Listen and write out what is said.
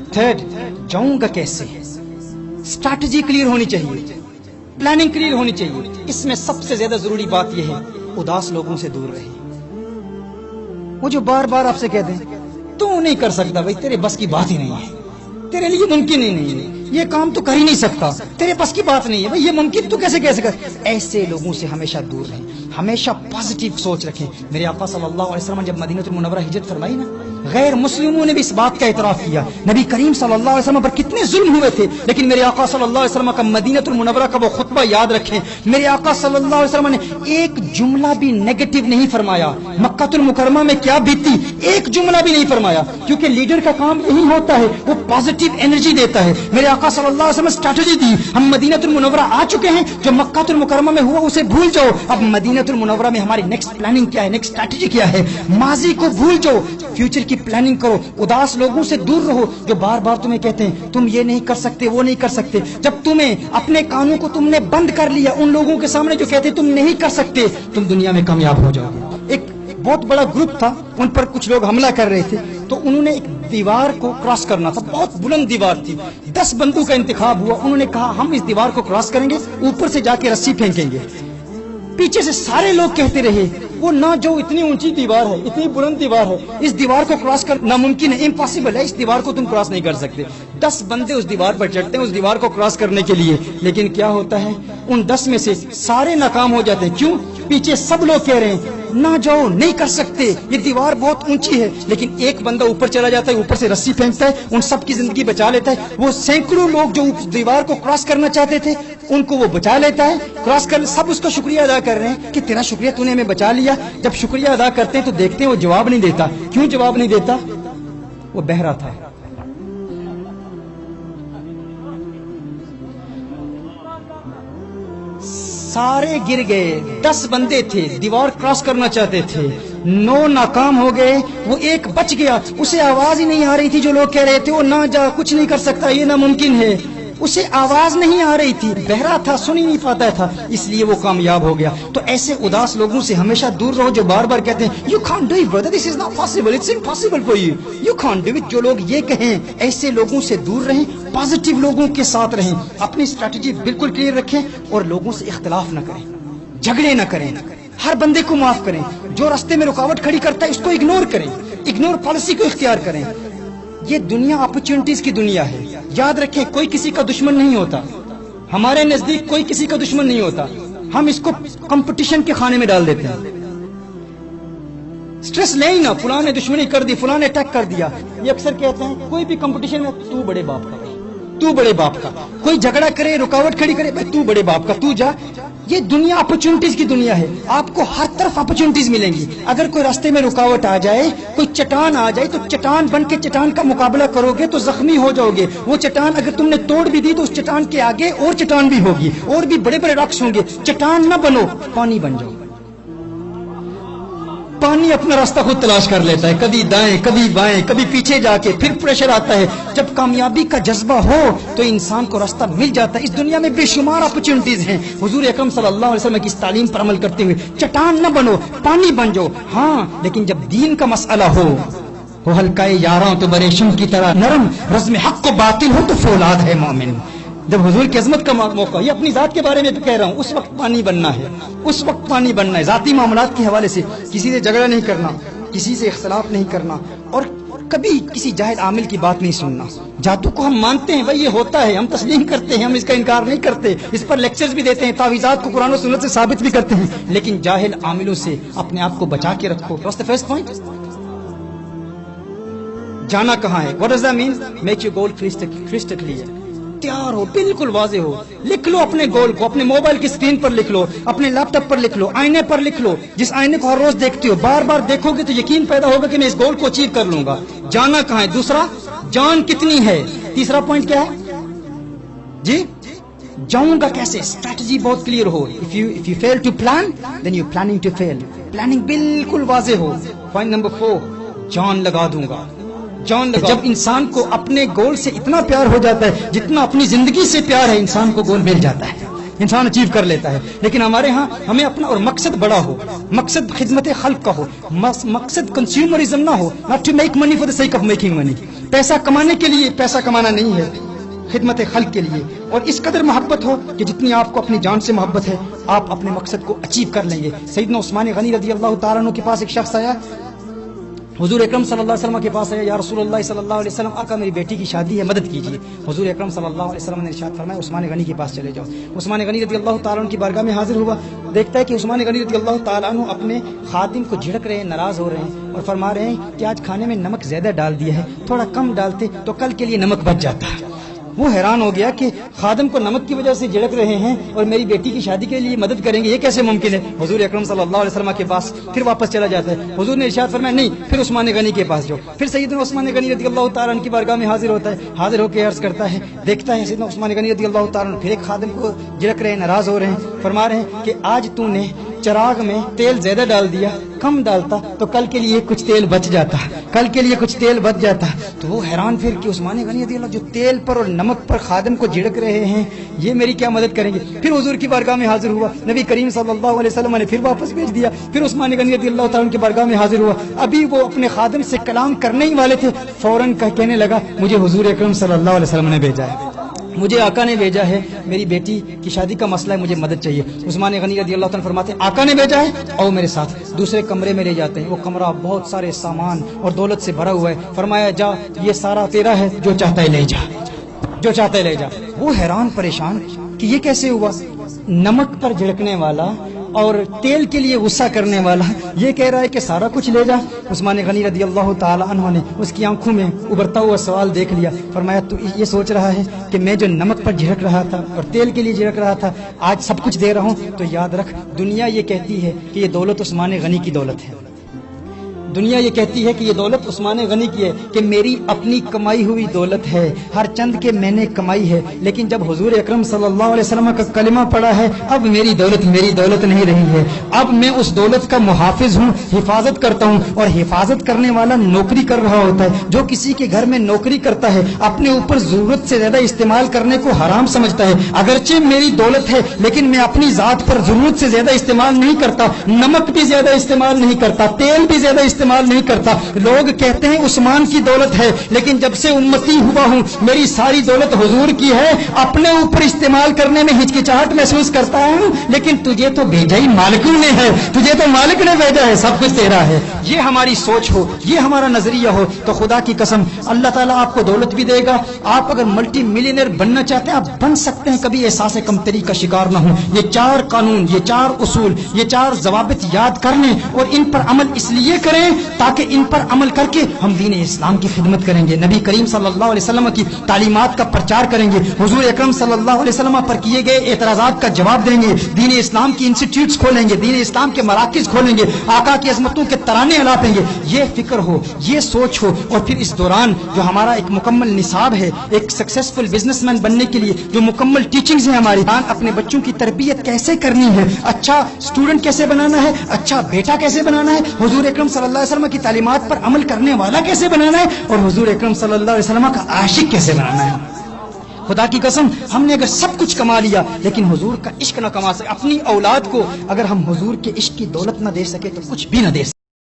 Third, जाऊंगा कैसे, strategy clear होनी चाहिए, प्लानिंग क्लियर होनी चाहिए। इसमें सबसे ज्यादा जरूरी बात यह है, उदास लोगों से दूर रहे। वो जो बार बार आपसे कहते हैं तू नहीं कर सकता, भाई तेरे बस की बात ही नहीं है, तेरे लिए मुमकिन ही नहीं है, ये काम तो कर ही नहीं सकता, तेरे बस की बात नहीं है, भाई ये मुमकिन तू कैसे कह सकता। ऐसे लोगों से हमेशा दूर रहें, हमेशा पॉजिटिव सोच रखें। मेरे आका सल्लल्लाहु अलैहि वसल्लम जब मदीनतुल मुनव्वरा हिजरत फरमाई ना, गैर मुस्लिमों ने भी इस बात का इतराफ किया, नबी करीम सल्लल्लाहु अलैहि वसल्लम पर कितने जुल्म हुए थे, लेकिन मेरे आका सल्लल्लाहु अलैहि वसल्लम का मदीनतुल मुनव्वरा का वो खुतबा याद रखें। मेरे आका सल्लल्लाहु अलैहि वसल्लम ने एक जुमला भी नेगेटिव नहीं फरमाया। मक्कातुल मुकर्रमा में क्या बीती, एक जुमला भी नहीं फरमाया, क्योंकि लीडर का काम यही होता है, वो पॉजिटिव एनर्जी देता है। मेरे आका सल्लल्लाहु अलैहि वसल्लम स्ट्रैटेजी दी, हम मदीनतुल मुनव्वरा आ चुके हैं, जो मक्कातुल मुकर्रमा में हुआ उसे भूल जाओ, अब मदीनतुल मुनव्वरा में हमारी नेक्स्ट प्लानिंग क्या है, नेक्स्ट स्ट्रैटेजी क्या है। माजी को भूल जाओ, फ्यूचर की प्लानिंग करो। उदास लोगों से दूर रहो जो बार बार तुम्हें कहते हैं तुम ये नहीं कर सकते, वो नहीं कर सकते। जब तुम्हें अपने कानों को तुमने बंद कर लिया उन लोगों के सामने जो कहते हैं तुम नहीं कर सकते, तुम दुनिया में कामयाब हो जाओगे। एक बहुत बड़ा ग्रुप था, उन पर कुछ लोग हमला कर रहे थे, तो उन्होंने एक दीवार को क्रॉस करना था, बहुत बुलंद दीवार थी, 10 बंदों का इंतखाब हुआ। उन्होंने कहा हम इस दीवार को क्रॉस करेंगे, ऊपर से जाके रस्सी फेंकेंगे। पीछे से सारे लोग कहते रहे वो ना जो इतनी ऊंची दीवार है, इतनी बुलंद दीवार है, इस दीवार को क्रॉस कर नामुमकिन है, इम्पॉसिबल है, इस दीवार को तुम क्रॉस नहीं कर सकते। 10 बंदे उस दीवार पर चढ़ते हैं उस दीवार को क्रॉस करने के लिए, लेकिन क्या होता है उन 10 में से सारे नाकाम हो जाते हैं। क्यों? पीछे सब लोग कह रहे हैं ना जाओ, नहीं कर सकते, ये दीवार बहुत ऊंची है, लेकिन एक बंदा ऊपर चला जाता है, ऊपर से रस्सी फेंकता है, उन सब की जिंदगी बचा लेता है। वो सैकड़ों लोग जो दीवार को क्रॉस करना चाहते थे उनको वो बचा लेता है, क्रॉस कर, सब उसका शुक्रिया अदा कर रहे हैं कि तेरा शुक्रिया, तूने हमें बचा लिया। जब शुक्रिया अदा करते हैं तो देखते हैं वो जवाब नहीं देता। क्यों जवाब नहीं देता? वो बहरा था। सारे गिर गए, 10 बंदे थे दीवार क्रॉस करना चाहते थे, 9 नाकाम हो गए, वो एक बच गया। उसे आवाज ही नहीं आ रही थी, जो लोग कह रहे थे वो ना जा, कुछ नहीं कर सकता, ये नामुमकिन है, उसे आवाज नहीं आ रही थी, बहरा था, सुन ही नहीं पाता था, इसलिए वो कामयाब हो गया। तो ऐसे उदास लोगों से हमेशा दूर रहो जो बार बार कहते हैं you can't do it brother, this is not possible, it's impossible for you, you can't do it. जो लोग ये कहें, ऐसे लोगों से दूर रहें, पॉजिटिव लोगों के साथ रहें, अपनी स्ट्रैटेजी बिल्कुल क्लियर रखें और लोगों से इख्तिलाफ न करें, झगड़े न करें, हर बंदे को माफ करें, जो रास्ते में रुकावट खड़ी करता है उसको इग्नोर करें, इग्नोर पॉलिसी को इख्तियार करें। ये दुनिया अपॉर्चुनिटीज की दुनिया है, याद रखें कोई किसी का दुश्मन नहीं होता, हमारे नजदीक कोई किसी का दुश्मन नहीं होता, हम इसको कंपटीशन के खाने में डाल देते हैं। स्ट्रेस ले ही ना, फलां ने दुश्मनी कर दी, फलां ने अटैक कर दिया। ये अक्सर कहते हैं कोई भी कंपटीशन में तू बड़े बाप का, तू बड़े बाप का, कोई झगड़ा करे, रुकावट खड़ी करे, भाई तू बड़े बाप का, तू जा। ये दुनिया अपॉर्चुनिटीज की दुनिया है, आपको हर तरफ अपॉर्चुनिटीज मिलेंगी। अगर कोई रास्ते में रुकावट आ जाए, कोई चट्टान आ जाए, तो चट्टान बन के चट्टान का मुकाबला करोगे तो जख्मी हो जाओगे। वो चट्टान अगर तुमने तोड़ भी दी तो उस चट्टान के आगे और चट्टान भी होगी, और भी बड़े बड़े रॉक्स होंगे। चट्टान न बनो, पानी बन जाओ। पानी अपना रास्ता खुद तलाश कर लेता है, कभी दाएं कभी बाएं, कभी पीछे जाके, फिर प्रेशर आता है। जब कामयाबी का जज्बा हो तो इंसान को रास्ता मिल जाता है। इस दुनिया में बेशुमार अपॉर्चुनिटीज हैं। हुजूर अकरम सल्लल्लाहु अलैहि वसल्लम की इस तालीम पर अमल करते हुए चट्टान न बनो, पानी बन जाओ। हाँ, लेकिन जब दीन का मसला हो, वो हल्काए यारों तो बरेशम की तरह नरम, रज़्म हक को बातिल हो तो फौलाद है मोमिन। जब हुजूर की अजमत का मौका, ये अपनी जात के बारे में कह रहा हूँ, उस वक्त पानी बनना है, उस वक्त पानी बनना है। जाती मामलात के हवाले से किसी से झगड़ा नहीं करना, किसी से इख्तिलाफ नहीं करना, और कभी किसी जाहिल आमिल की बात नहीं सुनना। जादू को हम मानते हैं, भाई ये होता है, हम तस्लीम करते हैं, हम इसका इनकार नहीं करते, इस पर लेक्चर्स भी देते हैं, तावीज़ात को कुरान और सुन्नत से साबित भी करते हैं, लेकिन जाहिल आमिलों से अपने आप को बचा के रखो। What's the first point? जाना कहाँ है? What does that mean? Make your goal crystal clear. तैयार हो, बिल्कुल वाजे हो, लिख लो अपने गोल को, अपने मोबाइल की स्क्रीन पर लिख लो, अपने लैपटॉप पर लिख लो, आईने पर लिख लो। जिस आईने को हर रोज देखते हो, बार बार देखोगे तो यकीन पैदा होगा कि मैं इस गोल को अचीव कर लूंगा। जाना कहाँ है? दूसरा, जान कितनी है? तीसरा पॉइंट क्या है जी? जाऊंगा कैसे? स्ट्रैटेजी बहुत क्लियर हो। If you fail to plan then you planning to fail. Planning बिल्कुल वाजे हो। पॉइंट नंबर 4, जान लगा दूंगा। जब इंसान को अपने गोल से इतना प्यार हो जाता है जितना अपनी जिंदगी से प्यार है, इंसान को गोल मिल जाता है। انسان اچیو کر لیتا ہے، لیکن ہمارے ہاں ہمیں اپنا اور مقصد بڑا ہو، مقصد خدمت خلق کا ہو، مقصد کنزیومرزم نہ ہو، not to make money for the sake of making money. پیسہ کمانے کے لیے پیسہ کمانا نہیں ہے، خدمت خلق کے لیے، اور اس قدر محبت ہو کہ جتنی آپ کو اپنی جان سے محبت ہے آپ اپنے مقصد کو اچیو کر لیں گے. سیدنا عثمان غنی رضی اللہ تعالیٰ عنہ کے پاس ایک شخص آیا، حضور اکرم صلی اللہ علیہ وسلم کے پاس آیا، یا رسول اللہ صلی اللہ علیہ وسلم، آقا میری بیٹی کی شادی ہے، مدد کیجیے. حضور اکرم صلی اللہ علیہ وسلم نے ارشاد فرمایا عثمان غنی کے پاس چلے جاؤ. عثمان غنی رضی اللہ تعالیٰ عنہ کی بارگاہ میں حاضر ہوا، دیکھتا ہے کہ عثمان غنی رضی اللہ تعالیٰ عنہ اپنے خادم کو جھڑک رہے ہیں، ناراض ہو رہے ہیں اور فرما رہے ہیں کہ آج کھانے میں نمک زیادہ ڈال دیا ہے، تھوڑا کم ڈالتے تو کل کے لیے نمک بچ جاتا. وہ حیران ہو گیا کہ خادم کو نمک کی وجہ سے جھڑک رہے ہیں اور میری بیٹی کی شادی کے لیے مدد کریں گے، یہ کیسے ممکن ہے؟ حضور اکرم صلی اللہ علیہ وسلم کے پاس پھر واپس چلا جاتا ہے. حضور نے ارشاد فرمایا نہیں، پھر عثمان غنی کے پاس جاؤ. پھر سیدنا عثمان غنی رضی اللہ تعالیٰ عنہ کی بارگاہ میں حاضر ہوتا ہے، حاضر ہو کے عرض کرتا ہے، دیکھتا ہے سیدنا عثمان غنی رضی اللہ تعالیٰ عنہ پھر ایک خادم کو جھڑک رہے ہیں، ناراض ہو رہے ہیں، فرما رہے ہیں کہ آج تو نے چراغ میں تیل زیادہ ڈال دیا، کم ڈالتا تو کل کے لیے کچھ تیل بچ جاتا، کل کے لیے کچھ تیل بچ جاتا. تو وہ حیران پھر کہ عثمان غنی رضی اللہ جو تیل پر اور نمک پر خادم کو جھڑک رہے ہیں یہ میری کیا مدد کریں گے. پھر حضور کی بارگاہ میں حاضر ہوا، نبی کریم صلی اللہ علیہ وسلم نے پھر واپس بھیج دیا. پھر عثمان غنی رضی اللہ تعالیٰ کی بارگاہ میں حاضر ہوا، ابھی وہ اپنے خادم سے کلام کرنے ہی والے تھے، فوراً کہنے لگا مجھے حضور اکرم صلی اللہ علیہ وسلم نے بھیجا ہے، مجھے آقا نے بھیجا ہے، میری بیٹی کی شادی کا مسئلہ ہے، مجھے مدد چاہیے. عثمان غنی رضی اللہ تعالیٰ فرماتے ہیں آقا نے بھیجا ہے، آؤ میرے ساتھ. دوسرے کمرے میں لے جاتے ہیں، وہ کمرہ بہت سارے سامان اور دولت سے بھرا ہوا ہے. فرمایا جا یہ سارا تیرا ہے، جو چاہتا ہے لے جا، جو چاہتا ہے لے جا. وہ حیران پریشان کہ یہ کیسے ہوا؟ نمک پر جھڑکنے والا اور تیل کے لیے غصہ کرنے والا یہ کہہ رہا ہے کہ سارا کچھ لے جا. عثمان غنی رضی اللہ تعالی عنہ نے اس کی آنکھوں میں ابھرتا ہوا سوال دیکھ لیا. فرمایا تو یہ سوچ رہا ہے کہ میں جو نمک پر جھڑک رہا تھا اور تیل کے لیے جھڑک رہا تھا آج سب کچھ دے رہا ہوں؟ تو یاد رکھ دنیا یہ کہتی ہے کہ یہ دولت عثمان غنی کی دولت ہے، دنیا یہ کہتی ہے کہ یہ دولت عثمان غنی کی ہے، کہ میری اپنی کمائی ہوئی دولت ہے، ہر چند کے میں نے کمائی ہے. لیکن جب حضور اکرم صلی اللہ علیہ وسلم کا کلمہ پڑا ہے اب میری دولت نہیں رہی ہے، اب میں اس دولت کا محافظ ہوں، حفاظت کرتا ہوں. اور حفاظت کرنے والا نوکری کر رہا ہوتا ہے. جو کسی کے گھر میں نوکری کرتا ہے اپنے اوپر ضرورت سے زیادہ استعمال کرنے کو حرام سمجھتا ہے. اگرچہ میری دولت ہے لیکن میں اپنی ذات پر ضرورت سے زیادہ استعمال نہیں کرتا، نمک بھی زیادہ استعمال نہیں کرتا، تیل بھی زیادہ استعمال نہیں کرتا. لوگ کہتے ہیں عثمان کی دولت ہے، لیکن جب سے امتی ہوا ہوں میری ساری دولت حضور کی ہے. اپنے اوپر استعمال کرنے میں ہچکچاہٹ محسوس کرتا ہوں، لیکن تجھے تو بھیجا ہی مالک نے ہے، تجھے تو مالک نے بھیجا ہے، سب کچھ تیرا ہے. یہ ہماری سوچ ہو، یہ ہمارا نظریہ ہو تو خدا کی قسم اللہ تعالیٰ آپ کو دولت بھی دے گا. آپ اگر ملٹی ملینئر بننا چاہتے ہیں آپ بن سکتے ہیں، کبھی احساس کمتری کا شکار نہ ہوں. یہ 4 قانون، یہ 4 اصول، یہ 4 ضوابط یاد کر لیں اور ان پر عمل اس لیے کریں تاکہ ان پر عمل کر کے ہم دین اسلام کی خدمت کریں گے، نبی کریم صلی اللہ علیہ وسلم کی تعلیمات کا پرچار کریں گے، حضور اکرم صلی اللہ علیہ وسلم پر کیے گئے اعتراضات کا جواب دیں گے، دین اسلام کی انسٹیٹیوٹس کھولیں گے، دین اسلام کے مراکز کھولیں گے، آقا کی عظمتوں کے ترانے الاپیں گے. یہ فکر ہو، یہ سوچ ہو. اور پھر اس دوران جو ہمارا ایک مکمل نصاب ہے ایک سکسیسفل بزنس مین بننے کے لیے، جو مکمل ٹیچنگز ہیں ہماری، اپنے بچوں کی تربیت کیسے کرنی ہے، اچھا اسٹوڈنٹ کیسے بنانا ہے، اچھا بیٹا کیسے بنانا ہے، حضور اکرم صلی اللہ علیہ وسلم کی تعلیمات پر عمل کرنے والا کیسے بنانا ہے، اور حضور اکرم صلی اللہ علیہ وسلم کا عاشق کیسے بنانا ہے. خدا کی قسم ہم نے اگر سب کچھ کما لیا لیکن حضور کا عشق نہ کما سکے، اپنی اولاد کو اگر ہم حضور کے عشق کی دولت نہ دے سکے تو کچھ بھی نہ دے سکے.